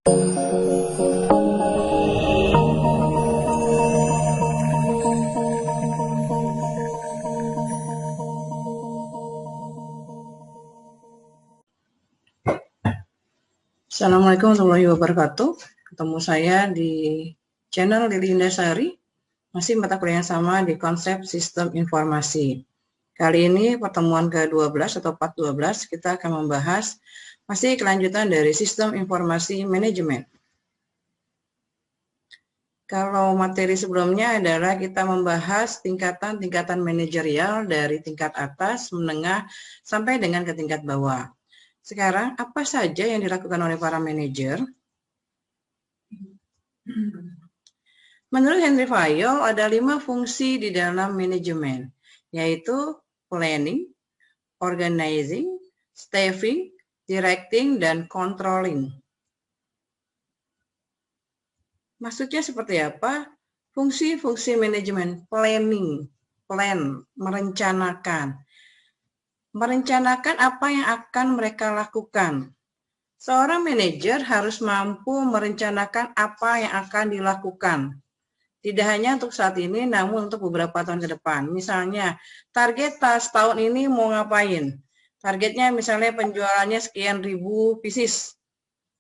Assalamualaikum warahmatullahi wabarakatuh. Ketemu saya di channel Lili Indasari, masih mata kuliah yang sama di konsep sistem informasi. Kali ini pertemuan ke-12 atau part 12 kita akan membahas masih kelanjutan dari sistem informasi manajemen. Kalau materi sebelumnya adalah kita membahas tingkatan-tingkatan manajerial dari tingkat atas, menengah, sampai dengan ke tingkat bawah. Sekarang, apa saja yang dilakukan oleh para manajer? Menurut Henry Fayol, ada 5 fungsi di dalam manajemen, yaitu planning, organizing, staffing, directing, dan controlling. Maksudnya seperti apa? Fungsi-fungsi manajemen, planning, merencanakan. Merencanakan apa yang akan mereka lakukan. Seorang manajer harus mampu merencanakan apa yang akan dilakukan. Tidak hanya untuk saat ini, namun untuk beberapa tahun ke depan. Misalnya, target tahun ini mau ngapain? Targetnya misalnya penjualannya sekian ribu pieces,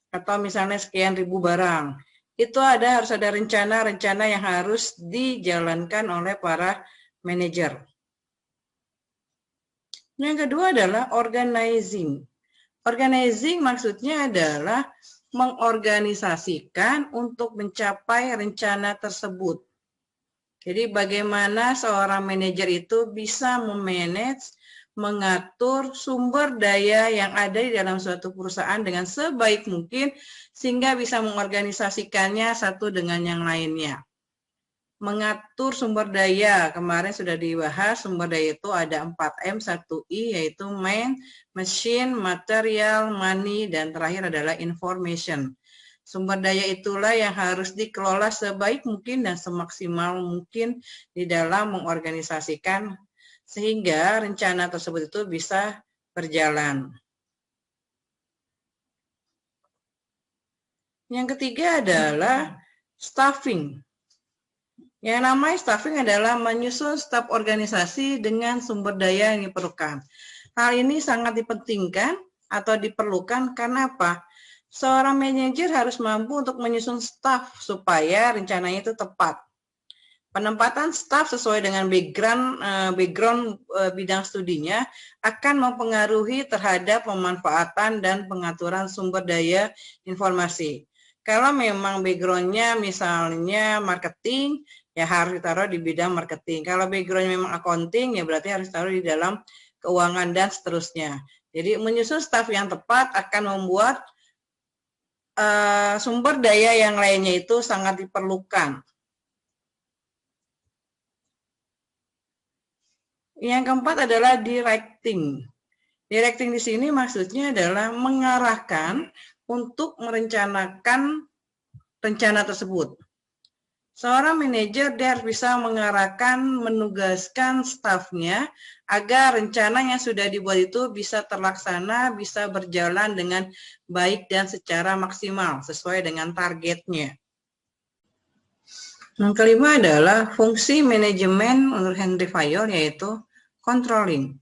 atau misalnya sekian ribu barang. Itu harus ada rencana-rencana yang harus dijalankan oleh para manajer. Yang kedua adalah organizing. Organizing maksudnya adalah mengorganisasikan untuk mencapai rencana tersebut. Jadi bagaimana seorang manajer itu bisa memanage, mengatur sumber daya yang ada di dalam suatu perusahaan dengan sebaik mungkin sehingga bisa mengorganisasikannya satu dengan yang lainnya. Mengatur sumber daya, kemarin sudah dibahas, sumber daya itu ada 4M, 1I, yaitu man, machine, material, money, dan terakhir adalah information. Sumber daya itulah yang harus dikelola sebaik mungkin dan semaksimal mungkin di dalam mengorganisasikan sehingga rencana tersebut itu bisa berjalan. Yang ketiga adalah staffing. Yang namanya staffing adalah menyusun staf organisasi dengan sumber daya yang diperlukan. Hal ini sangat dipentingkan atau diperlukan karena apa? Seorang manajer harus mampu untuk menyusun staf supaya rencananya itu tepat. Penempatan staf sesuai dengan background bidang studinya akan mempengaruhi terhadap pemanfaatan dan pengaturan sumber daya informasi. Kalau memang backgroundnya misalnya marketing, ya harus ditaruh di bidang marketing. Kalau backgroundnya memang accounting, ya berarti harus ditaruh di dalam keuangan dan seterusnya. Jadi menyusun staf yang tepat akan membuat sumber daya yang lainnya itu sangat diperlukan. Yang keempat adalah directing. Directing di sini maksudnya adalah mengarahkan untuk merencanakan rencana tersebut. Seorang manajer dia harus bisa mengarahkan, menugaskan stafnya agar rencana yang sudah dibuat itu bisa terlaksana, bisa berjalan dengan baik dan secara maksimal sesuai dengan targetnya. Yang kelima adalah fungsi manajemen menurut Henry Fayol yaitu controlling.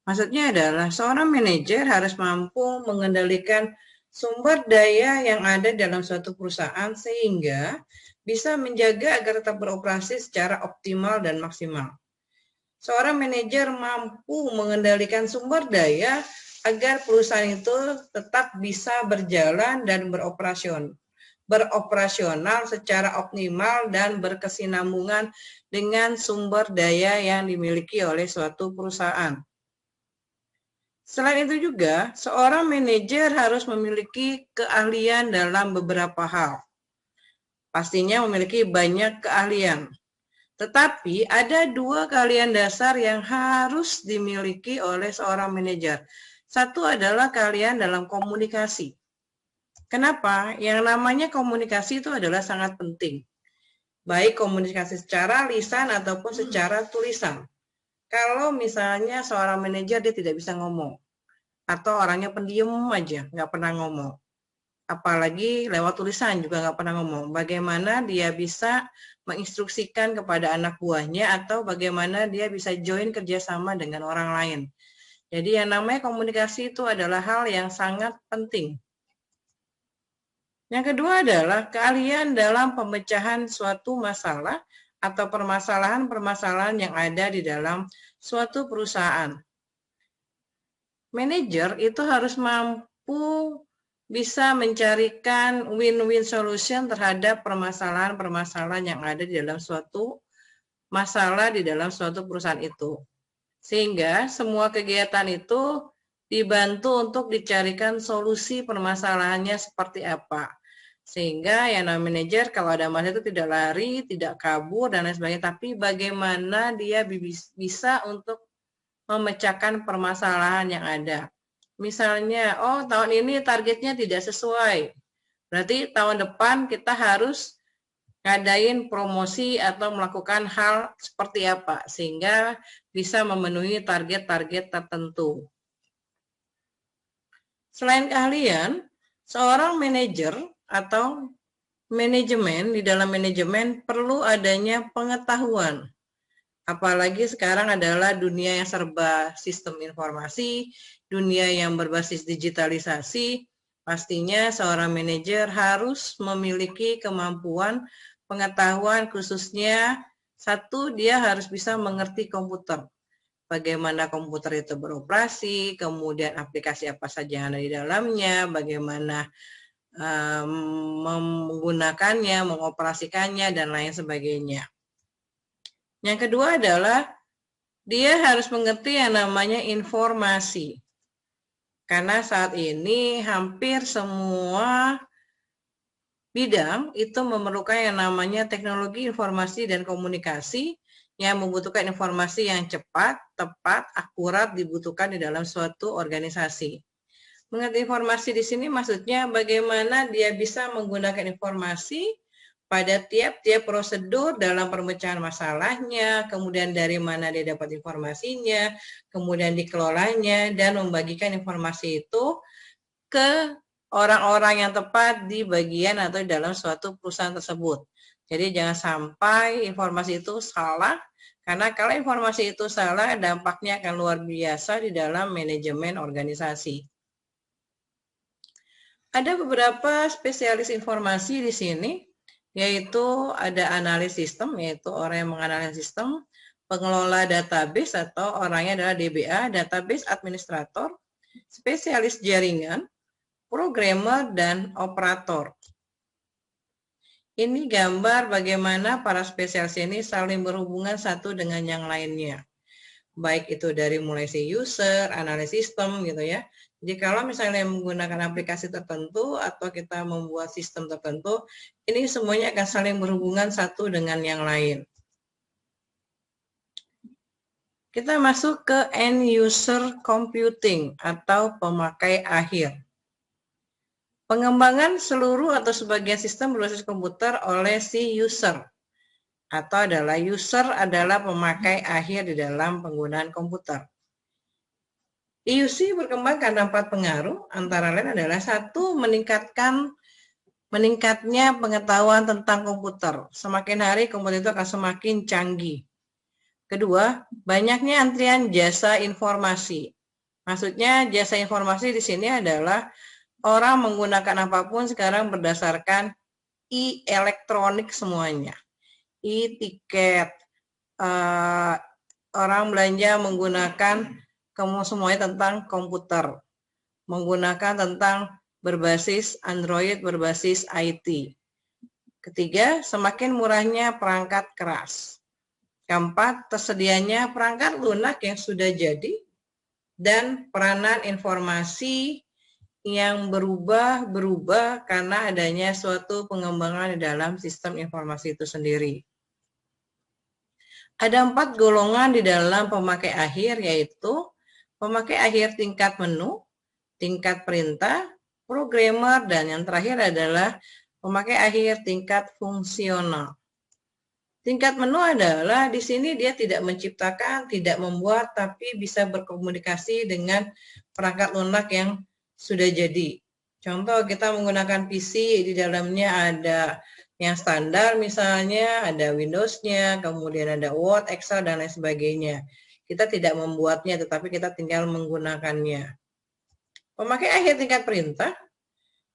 Maksudnya adalah seorang manajer harus mampu mengendalikan sumber daya yang ada dalam suatu perusahaan sehingga bisa menjaga agar tetap beroperasi secara optimal dan maksimal. Seorang manajer mampu mengendalikan sumber daya agar perusahaan itu tetap bisa berjalan dan beroperasional secara optimal dan berkesinambungan dengan sumber daya yang dimiliki oleh suatu perusahaan. Selain itu juga, seorang manajer harus memiliki keahlian dalam beberapa hal. Pastinya memiliki banyak keahlian. Tetapi ada 2 keahlian dasar yang harus dimiliki oleh seorang manajer. Satu adalah keahlian dalam komunikasi. Kenapa? Yang namanya komunikasi itu adalah sangat penting. Baik komunikasi secara lisan ataupun secara tulisan. Kalau misalnya seorang manajer dia tidak bisa ngomong, atau orangnya pendiam aja, nggak pernah ngomong. apalagi lewat tulisan juga nggak pernah ngomong. Bagaimana dia bisa menginstruksikan kepada anak buahnya atau bagaimana dia bisa join kerjasama dengan orang lain. Jadi yang namanya komunikasi itu adalah hal yang sangat penting. Yang kedua adalah keahlian dalam pemecahan suatu masalah atau permasalahan-permasalahan yang ada di dalam suatu perusahaan. Manajer itu harus mampu bisa mencarikan win-win solution terhadap permasalahan-permasalahan yang ada di dalam suatu masalah di dalam suatu perusahaan itu. Sehingga semua kegiatan itu dibantu untuk dicarikan solusi permasalahannya seperti apa. Sehingga yang namanya manajer kalau ada masalah itu tidak lari, tidak kabur, dan lain sebagainya. Tapi bagaimana dia bisa untuk memecahkan permasalahan yang ada. Misalnya, oh tahun ini targetnya tidak sesuai. Berarti tahun depan kita harus ngadain promosi atau melakukan hal seperti apa sehingga bisa memenuhi target-target tertentu. Selain keahlian, seorang manajer atau manajemen di dalam manajemen perlu adanya pengetahuan. Apalagi sekarang adalah dunia yang serba sistem informasi, dunia yang berbasis digitalisasi, pastinya seorang manajer harus memiliki kemampuan pengetahuan khususnya satu, dia harus bisa mengerti komputer. Bagaimana komputer itu beroperasi, kemudian aplikasi apa saja yang ada di dalamnya, bagaimana menggunakannya, mengoperasikannya, dan lain sebagainya. Yang kedua adalah dia harus mengerti yang namanya informasi. Karena saat ini hampir semua bidang itu memerlukan yang namanya teknologi informasi dan komunikasi yang membutuhkan informasi yang cepat, tepat, akurat dibutuhkan di dalam suatu organisasi. Mengerti informasi di sini maksudnya bagaimana dia bisa menggunakan informasi pada tiap-tiap prosedur dalam pemecahan masalahnya, kemudian dari mana dia dapat informasinya, kemudian dikelolanya, dan membagikan informasi itu ke orang-orang yang tepat di bagian atau di dalam suatu perusahaan tersebut. Jadi jangan sampai informasi itu salah, karena kalau informasi itu salah, dampaknya akan luar biasa di dalam manajemen organisasi. Ada beberapa spesialis informasi di sini, yaitu ada analis sistem, yaitu orang yang menganalisis sistem, pengelola database atau orangnya adalah DBA, database administrator, spesialis jaringan, programmer, dan operator. Ini gambar bagaimana para spesialis ini saling berhubungan satu dengan yang lainnya. Baik itu dari mulai si user, analis sistem gitu ya. Jadi kalau misalnya menggunakan aplikasi tertentu atau kita membuat sistem tertentu, ini semuanya akan saling berhubungan satu dengan yang lain. Kita masuk ke end user computing atau pemakai akhir. Pengembangan seluruh atau sebagian sistem berbasis komputer oleh si user. Atau adalah user adalah pemakai akhir di dalam penggunaan komputer. IUC berkembang karena 4 pengaruh, antara lain adalah satu, meningkatnya pengetahuan tentang komputer. Semakin hari komputer itu akan semakin canggih. Kedua, banyaknya antrian jasa informasi. Maksudnya jasa informasi di sini adalah orang menggunakan apapun sekarang berdasarkan e-elektronik semuanya. E-tiket, orang belanja menggunakan semuanya tentang komputer, menggunakan tentang berbasis Android, berbasis IT. Ketiga, semakin murahnya perangkat keras. Keempat, tersedianya perangkat lunak yang sudah jadi, dan peranan informasi yang berubah karena adanya suatu pengembangan di dalam sistem informasi itu sendiri. Ada 4 golongan di dalam pemakai akhir, yaitu pemakai akhir tingkat menu, tingkat perintah, programmer, dan yang terakhir adalah pemakai akhir tingkat fungsional. Tingkat menu adalah di sini dia tidak menciptakan, tidak membuat, tapi bisa berkomunikasi dengan perangkat lunak yang sudah jadi. Contoh kita menggunakan PC, di dalamnya ada yang standar misalnya, ada Windows-nya, kemudian ada Word, Excel, dan lain sebagainya. Kita tidak membuatnya, tetapi kita tinggal menggunakannya. Pemakai akhir tingkat perintah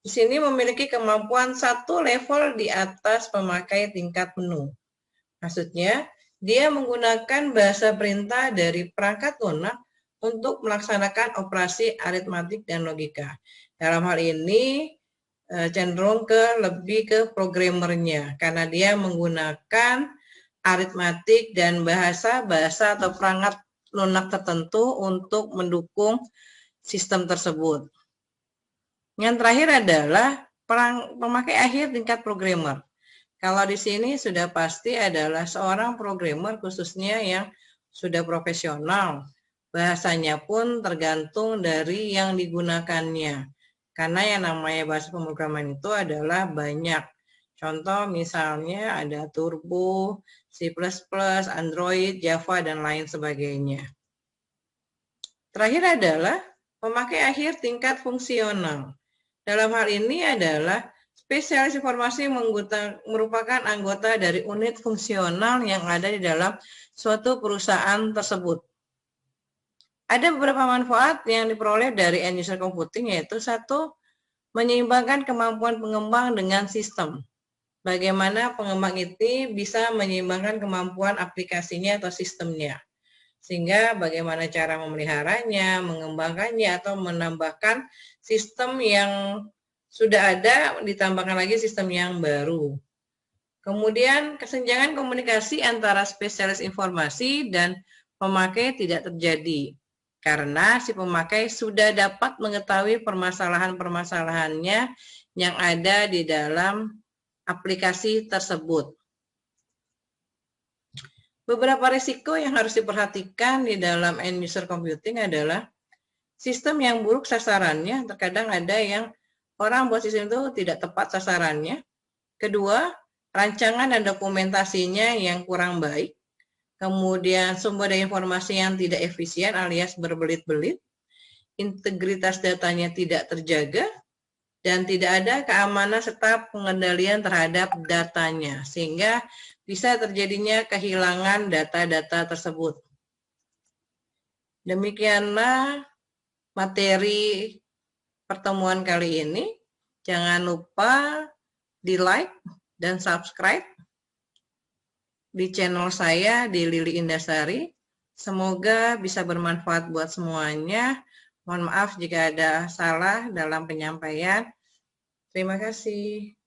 di sini memiliki kemampuan satu level di atas pemakai tingkat menu. Maksudnya, dia menggunakan bahasa perintah dari perangkat lunak untuk melaksanakan operasi aritmatik dan logika. Dalam hal ini cenderung lebih ke programmernya karena dia menggunakan aritmatik dan bahasa atau perangkat lunak tertentu untuk mendukung sistem tersebut. Yang terakhir adalah pemakai akhir tingkat programmer. Kalau di sini sudah pasti adalah seorang programmer khususnya yang sudah profesional. Bahasanya pun tergantung dari yang digunakannya. Karena yang namanya bahasa pemrograman itu adalah banyak. Contoh misalnya ada Turbo, C++, Android, Java, dan lain sebagainya. Terakhir adalah pemakai akhir tingkat fungsional. Dalam hal ini adalah spesialis informasi merupakan anggota dari unit fungsional yang ada di dalam suatu perusahaan tersebut. Ada beberapa manfaat yang diperoleh dari end user computing, yaitu satu, menyeimbangkan kemampuan pengembang dengan sistem. Bagaimana pengembang itu bisa menyeimbangkan kemampuan aplikasinya atau sistemnya. Sehingga bagaimana cara memeliharanya, mengembangkannya, atau menambahkan sistem yang sudah ada, ditambahkan lagi sistem yang baru. Kemudian kesenjangan komunikasi antara spesialis informasi dan pemakai tidak terjadi karena si pemakai sudah dapat mengetahui permasalahan-permasalahannya yang ada di dalam aplikasi tersebut. Beberapa risiko yang harus diperhatikan di dalam end user computing adalah sistem yang buruk sasarannya. Terkadang ada yang orang buat sistem itu tidak tepat sasarannya. Kedua, rancangan dan dokumentasinya yang kurang baik. Kemudian sumber daya informasi yang tidak efisien alias berbelit-belit. Integritas datanya tidak terjaga. Dan tidak ada keamanan serta pengendalian terhadap datanya. Sehingga bisa terjadinya kehilangan data-data tersebut. Demikianlah materi pertemuan kali ini. Jangan lupa di like dan subscribe di channel saya di Lili Indasari. Semoga bisa bermanfaat buat semuanya. Mohon maaf jika ada salah dalam penyampaian. Terima kasih.